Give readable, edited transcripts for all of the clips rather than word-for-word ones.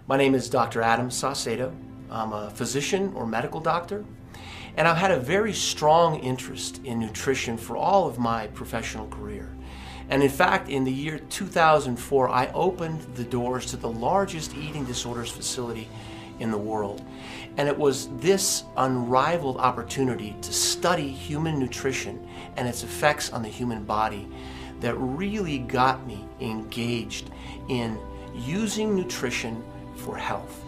My name is Dr. Adam Saucedo. I'm a physician or medical doctor, and I've had a very strong interest in nutrition for all of my professional career. And in fact, in the year 2004, I opened the doors to the largest eating disorders facility in the world. And it was this unrivaled opportunity to study human nutrition and its effects on the human body that really got me engaged in using nutrition for health.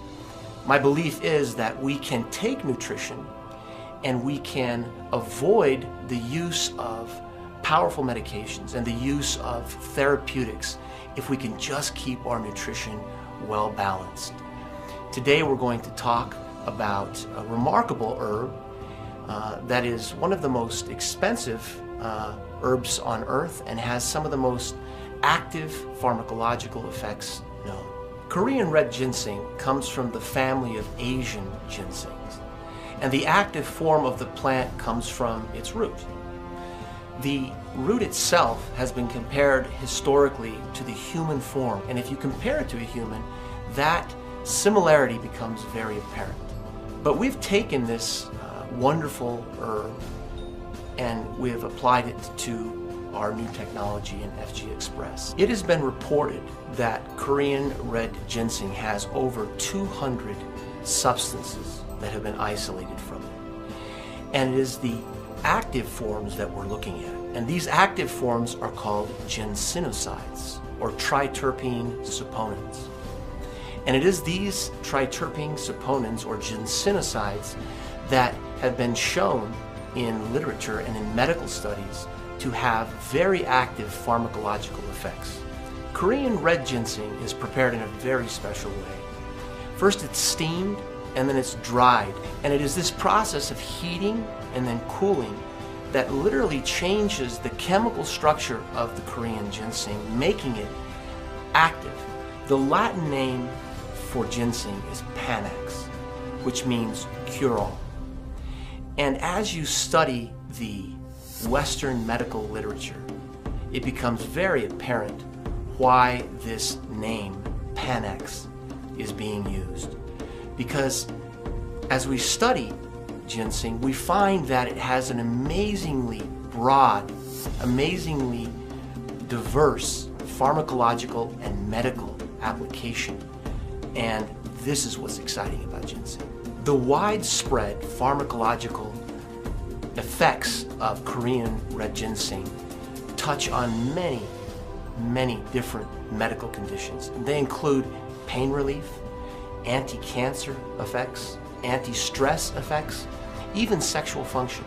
My belief is that we can take nutrition and we can avoid the use of powerful medications and the use of therapeutics if we can just keep our nutrition well balanced. Today we're going to talk about a remarkable herb that is one of the most expensive herbs on earth and has some of the most active pharmacological effects known. Korean red ginseng comes from the family of Asian ginsengs, and the active form of the plant comes from its root. The root itself has been compared historically to the human form, and if you compare it to a human, that similarity becomes very apparent. But we've taken this wonderful herb and we have applied it to our new technology in FG Express. It has been reported that Korean red ginseng has over 200 substances that have been isolated from it. And it is the active forms that we're looking at. And these active forms are called ginsenosides, or triterpene saponins. And it is these triterpene saponins, or ginsenosides, that have been shown in literature and in medical studies to have very active pharmacological effects. Korean red ginseng is prepared in a very special way. First it's steamed and then it's dried, and it is this process of heating and then cooling that literally changes the chemical structure of the Korean ginseng, making it active. The Latin name for ginseng is Panax, which means cure-all. And as you study the Western medical literature, it becomes very apparent why this name, Panax, is being used. Because as we study ginseng, we find that it has an amazingly broad, amazingly diverse pharmacological and medical application. And this is what's exciting about ginseng. The widespread pharmacological effects of Korean red ginseng touch on many different medical conditions. They include pain relief, anti-cancer effects, anti-stress effects, even sexual function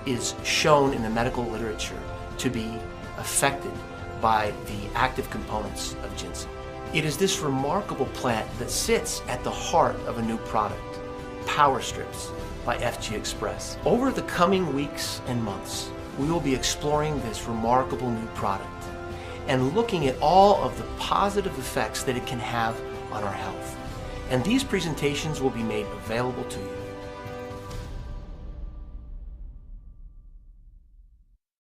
is shown in the medical literature to be affected by the active components of ginseng. It is this remarkable plant that sits at the heart of a new product, Power Strips by FG Express. Over the coming weeks and months, we will be exploring this remarkable new product and looking at all of the positive effects that it can have on our health. And these presentations will be made available to you.